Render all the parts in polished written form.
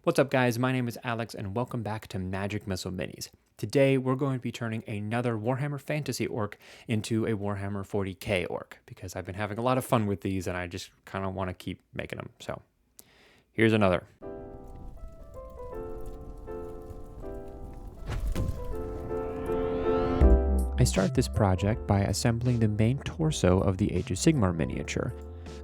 What's up guys, my name is Alex and welcome back to Magic Missile Minis. Today we're going to be turning another Warhammer Fantasy Orc into a Warhammer 40k Orc because I've been having a lot of fun with these and I just kind of want to keep making them. So here's another. I start this project by assembling the main torso of the Age of Sigmar miniature,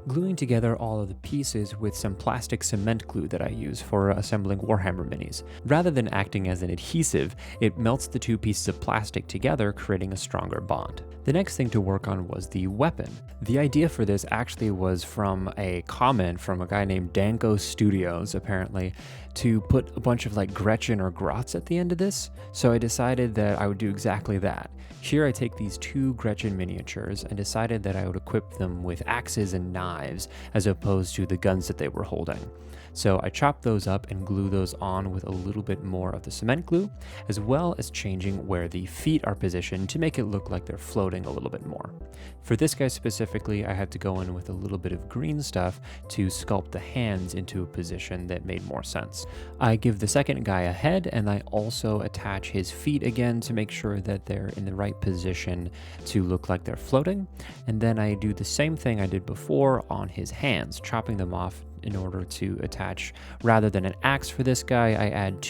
gluing together all of the pieces with some plastic cement glue that I use for assembling Warhammer minis. Rather than acting as an adhesive, it melts the two pieces of plastic together, creating a stronger bond. The next thing to work on was the weapon. The idea for this actually was from a comment from a guy named Danko Studios, apparently, to put a bunch of like Gretchen or Grotz at the end of this, so I decided that I would do exactly that. Here I take these two Gretchen miniatures and decided that I would equip them with axes and knives as opposed to the guns that they were holding. So I chopped those up and glue those on with a little bit more of the cement glue, as well as changing where the feet are positioned to make it look like they're floating a little bit more. For this guy specifically, I had to go in with a little bit of green stuff to sculpt the hands into a position that made more sense. I give the second guy a head, and I also attach his feet again to make sure that they're in the right position to look like they're floating. And then I do the same thing I did before on his hands, chopping them off in order to attach. Rather than an axe for this guy, I add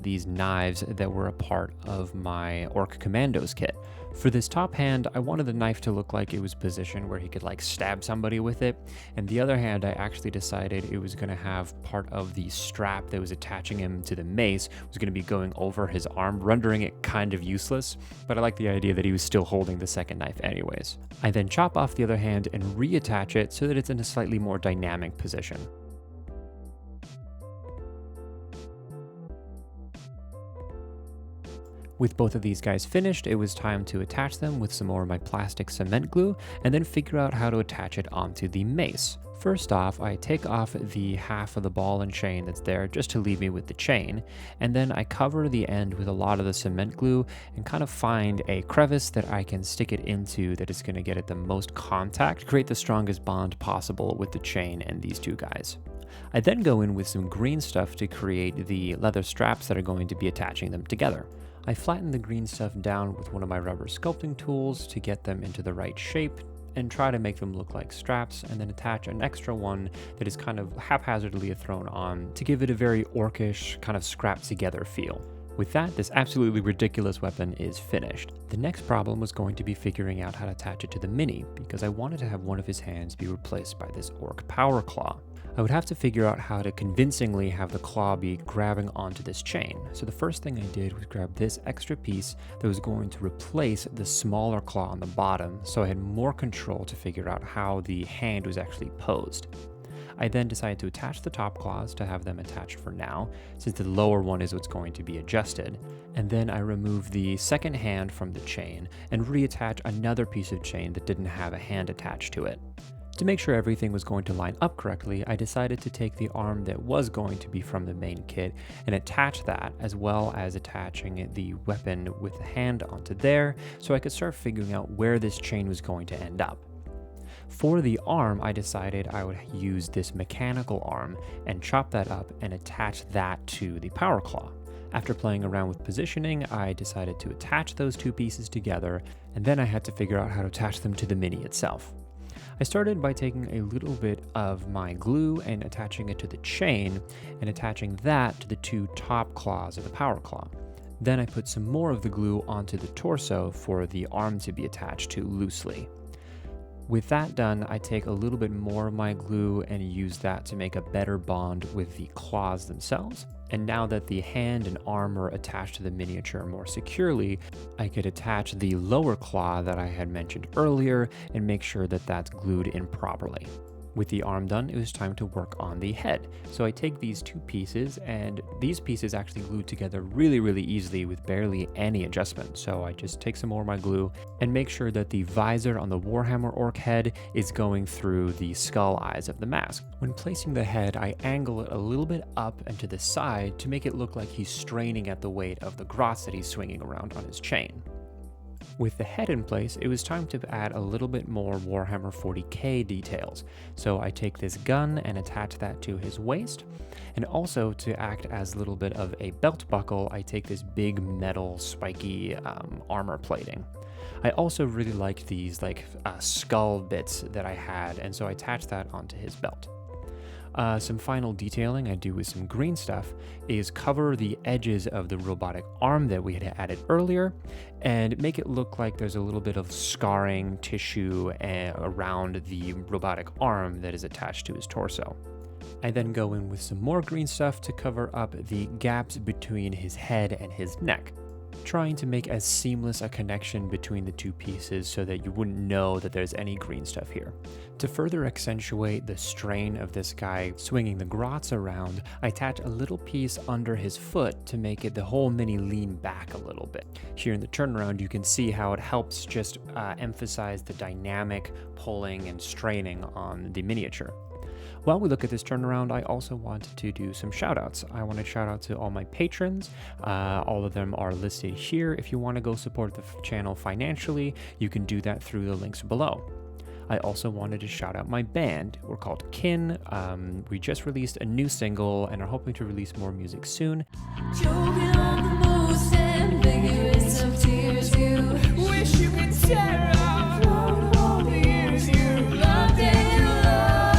these knives that were a part of my Orc Commandos kit. For this top hand, I wanted the knife to look like it was positioned where he could like stab somebody with it. And the other hand, I actually decided it was going to have part of the strap that was attaching him to the mace was going to be going over his arm, rendering it kind of useless. But I like the idea that he was still holding the second knife anyways. I then chop off the other hand and reattach it so that it's in a slightly more dynamic position. With both of these guys finished, it was time to attach them with some more of my plastic cement glue and then figure out how to attach it onto the mace. First off, I take off the half of the ball and chain that's there just to leave me with the chain, and then I cover the end with a lot of the cement glue and kind of find a crevice that I can stick it into that is going to get it the most contact, create the strongest bond possible with the chain and these two guys. I then go in with some green stuff to create the leather straps that are going to be attaching them together. I flatten the green stuff down with one of my rubber sculpting tools to get them into the right shape and try to make them look like straps, and then attach an extra one that is kind of haphazardly thrown on to give it a very orcish, kind of scrapped together feel. With that, this absolutely ridiculous weapon is finished. The next problem was going to be figuring out how to attach it to the mini, because I wanted to have one of his hands be replaced by this orc power claw. I would have to figure out how to convincingly have the claw be grabbing onto this chain. So the first thing I did was grab this extra piece that was going to replace the smaller claw on the bottom, so I had more control to figure out how the hand was actually posed. I then decided to attach the top claws to have them attached for now, since the lower one is what's going to be adjusted. And then I removed the second hand from the chain and reattach another piece of chain that didn't have a hand attached to it. To make sure everything was going to line up correctly, I decided to take the arm that was going to be from the main kit and attach that, as well as attaching the weapon with the hand onto there, so I could start figuring out where this chain was going to end up. For the arm, I decided I would use this mechanical arm and chop that up and attach that to the power claw. After playing around with positioning, I decided to attach those two pieces together, and then I had to figure out how to attach them to the mini itself. I started by taking a little bit of my glue and attaching it to the chain and attaching that to the two top claws of the power claw. Then I put some more of the glue onto the torso for the arm to be attached to loosely. With that done, I take a little bit more of my glue and use that to make a better bond with the claws themselves. And now that the hand and arm are attached to the miniature more securely, I could attach the lower claw that I had mentioned earlier and make sure that that's glued in properly. With the arm done, it was time to work on the head. So I take these two pieces, and these pieces actually glued together really easily with barely any adjustment. So I just take some more of my glue and make sure that the visor on the Warhammer orc head is going through the skull eyes of the mask. When placing the head, I angle it a little bit up and to the side to make it look like he's straining at the weight of the Grotz that he's swinging around on his chain. With the head in place, it was time to add a little bit more Warhammer 40k details. So I take this gun and attach that to his waist, and also to act as a little bit of a belt buckle, I take this big metal spiky armor plating. I also really liked these skull bits that I had, and so I attached that onto his belt. Some final detailing I do with some green stuff is cover the edges of the robotic arm that we had added earlier and make it look like there's a little bit of scarring tissue around the robotic arm that is attached to his torso. I then go in with some more green stuff to cover up the gaps between his head and his neck, trying to make as seamless a connection between the two pieces so that you wouldn't know that there's any green stuff here. To further accentuate the strain of this guy swinging the grots around, I attach a little piece under his foot to make the whole mini lean back a little bit. Here in the turnaround, you can see how it helps just emphasize the dynamic pulling and straining on the miniature. While we look at this turnaround, I also wanted to do some shoutouts. I want to shout out to all my patrons. All of them are listed here. If you want to go support the channel financially, you can do that through the links below. I also wanted to shout out my band. We're called Kin. We just released a new single and are hoping to release more music soon. Choking on the most ambiguous of tears, you wish you could tear out all the years you loved and loved.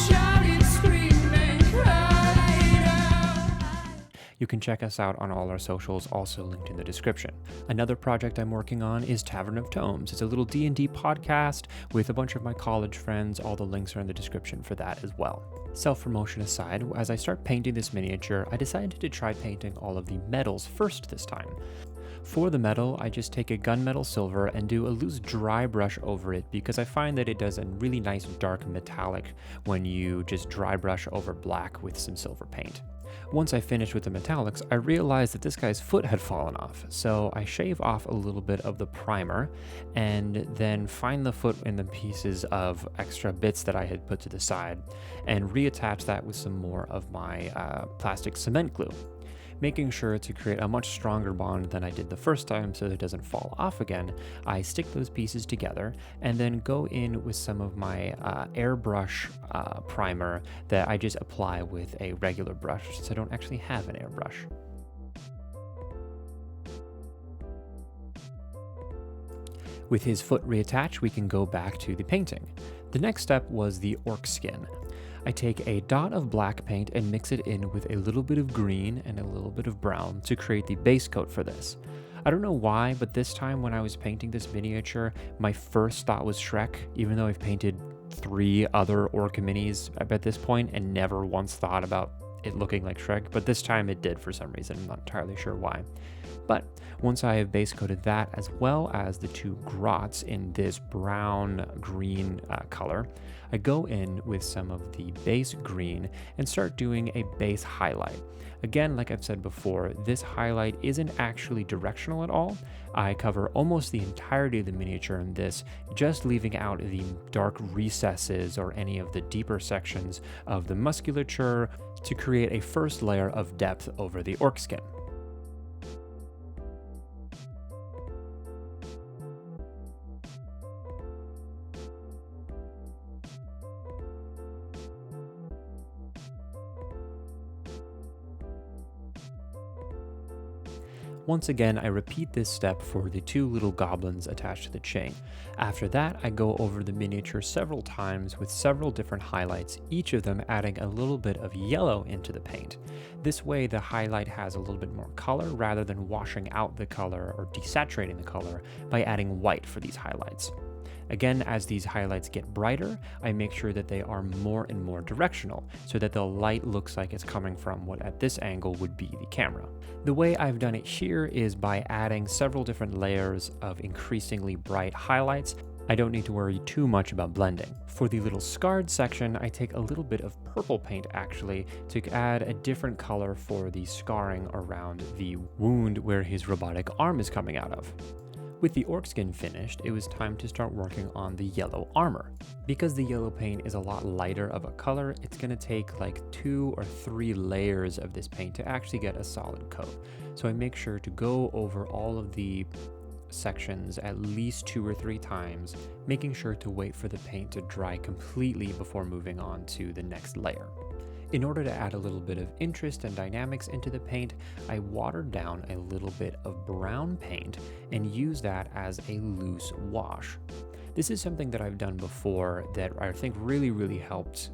Shouting, screaming, cried out. You can check us out on all our socials, also linked in the description. Another project I'm working on is Tavern of Tomes. It's a little D&D podcast with a bunch of my college friends. All the links are in the description for that as well. Self-promotion aside, as I start painting this miniature, I decided to try painting all of the metals first this time. For the metal, I just take a gunmetal silver and do a loose dry brush over it because I find that it does a really nice dark metallic when you just dry brush over black with some silver paint. Once I finished with the metallics, I realized that this guy's foot had fallen off, so I shave off a little bit of the primer and then find the foot in the pieces of extra bits that I had put to the side and reattach that with some more of my plastic cement glue, making sure to create a much stronger bond than I did the first time so that it doesn't fall off again. I stick those pieces together and then go in with some of my airbrush primer that I just apply with a regular brush since I don't actually have an airbrush. With his foot reattached, we can go back to the painting. The next step was the orc skin. I take a dot of black paint and mix it in with a little bit of green and a little bit of brown to create the base coat for this. I don't know why, but this time when I was painting this miniature, my first thought was Shrek, even though I've painted 3 other orc minis at this point and never once thought about it looking like Shrek, but this time it did for some reason. I'm not entirely sure why. But once I have base coated that as well as the 2 grots in this brown-green color, I go in with some of the base green and start doing a base highlight. Again, like I've said before, this highlight isn't actually directional at all. I cover almost the entirety of the miniature in this, just leaving out the dark recesses or any of the deeper sections of the musculature to create a first layer of depth over the orc skin. Once again, I repeat this step for the 2 little goblins attached to the chain. After that, I go over the miniature several times with several different highlights, each of them adding a little bit of yellow into the paint. This way, the highlight has a little bit more color rather than washing out the color or desaturating the color by adding white for these highlights. Again, as these highlights get brighter, I make sure that they are more and more directional so that the light looks like it's coming from what at this angle would be the camera. The way I've done it here is by adding several different layers of increasingly bright highlights. I don't need to worry too much about blending. For the little scarred section, I take a little bit of purple paint actually to add a different color for the scarring around the wound where his robotic arm is coming out of. With the orc skin finished, it was time to start working on the yellow armor. Because the yellow paint is a lot lighter of a color, it's going to take like 2 or 3 layers of this paint to actually get a solid coat. So I make sure to go over all of the sections at least 2 or 3 times, making sure to wait for the paint to dry completely before moving on to the next layer. In order to add a little bit of interest and dynamics into the paint, I watered down a little bit of brown paint and used that as a loose wash. This is something that I've done before that I think really helped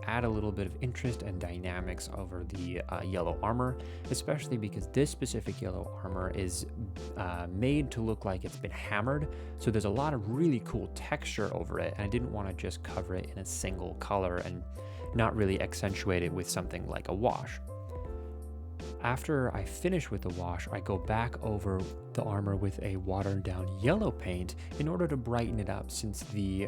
add a little bit of interest and dynamics over the yellow armor, especially because this specific yellow armor is made to look like it's been hammered, so there's a lot of really cool texture over it, and I didn't want to just cover it in a single color and not really accentuate it with something like a wash. After I finish with the wash, I go back over the armor with a watered down yellow paint in order to brighten it up, since the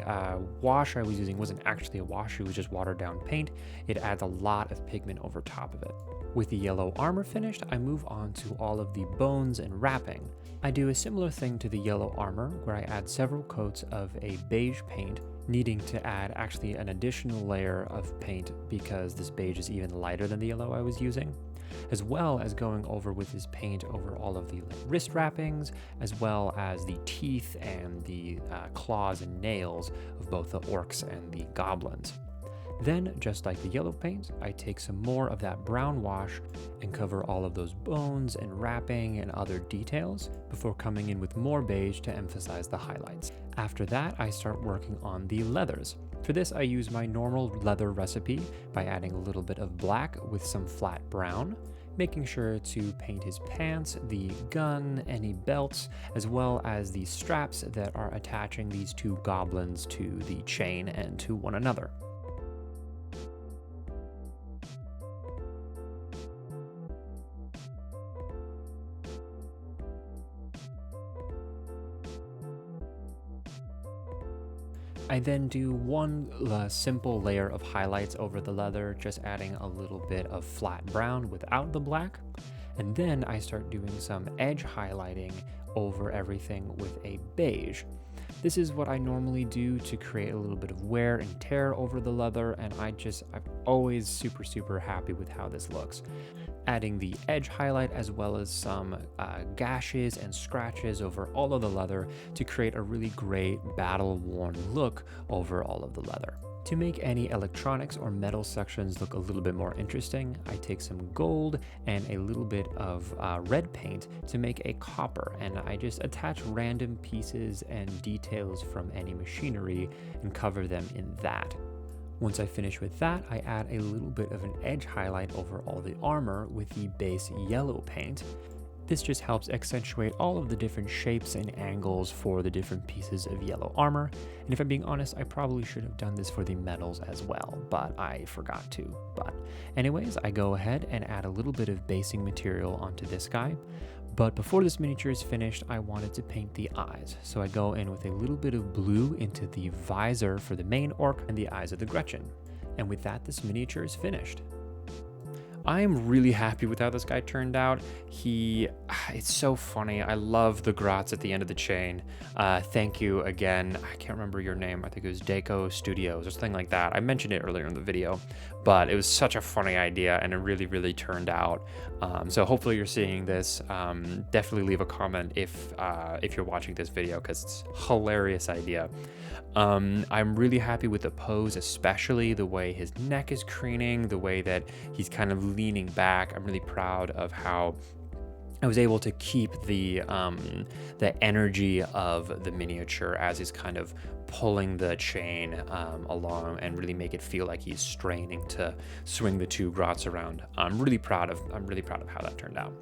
wash I was using wasn't actually a wash, it was just watered down paint. It adds a lot of pigment over top of it. With the yellow armor finished, I move on to all of the bones and wrapping. I do a similar thing to the yellow armor, where I add several coats of a beige paint, needing to add actually an additional layer of paint because this beige is even lighter than the yellow I was using, as well as going over with this paint over all of the wrist wrappings, as well as the teeth and the claws and nails of both the orcs and the goblins. Then, just like the yellow paint, I take some more of that brown wash and cover all of those bones and wrapping and other details before coming in with more beige to emphasize the highlights. After that, I start working on the leathers. For this, I use my normal leather recipe by adding a little bit of black with some flat brown, making sure to paint his pants, the gun, any belts, as well as the straps that are attaching these 2 goblins to the chain and to one another. I then do one simple layer of highlights over the leather, just adding a little bit of flat brown without the black. And then I start doing some edge highlighting over everything with a beige. This is what I normally do to create a little bit of wear and tear over the leather, and I'm always super happy with how this looks. Adding the edge highlight as well as some gashes and scratches over all of the leather to create a really great battle-worn look over all of the leather. To make any electronics or metal sections look a little bit more interesting, I take some gold and a little bit of red paint to make a copper, and I just attach random pieces and details from any machinery and cover them in that. Once I finish with that, I add a little bit of an edge highlight over all the armor with the base yellow paint. This just helps accentuate all of the different shapes and angles for the different pieces of yellow armor. And if I'm being honest, I probably should have done this for the metals as well, but I forgot to. But anyways, I go ahead and add a little bit of basing material onto this guy. But before this miniature is finished, I wanted to paint the eyes. So I go in with a little bit of blue into the visor for the main orc and the eyes of the Gretchen. And with that, this miniature is finished. I am really happy with how this guy turned out. It's so funny. I love the grots at the end of the chain. Thank you again. I can't remember your name. I think it was Deco Studios or something like that. I mentioned it earlier in the video, but it was such a funny idea and it really turned out. So hopefully you're seeing this. Definitely leave a comment if you're watching this video, because it's a hilarious idea. I'm really happy with the pose, especially the way his neck is craning, the way that he's kind of leaning back. I'm really proud of how I was able to keep the energy of the miniature as he's kind of pulling the chain along and really make it feel like he's straining to swing the 2 grots around. I'm really proud of how that turned out.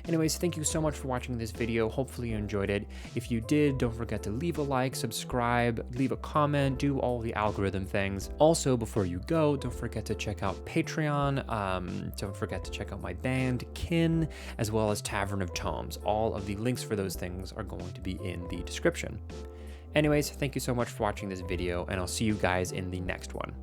Anyways, thank you so much for watching this video. Hopefully you enjoyed it. If you did, don't forget to leave a like, subscribe, leave a comment, do all the algorithm things. Also, before you go, don't forget to check out Patreon. Don't forget to check out my band, Kin, as well as Tavern of Tomes. All of the links for those things are going to be in the description. Anyways, thank you so much for watching this video, and I'll see you guys in the next one.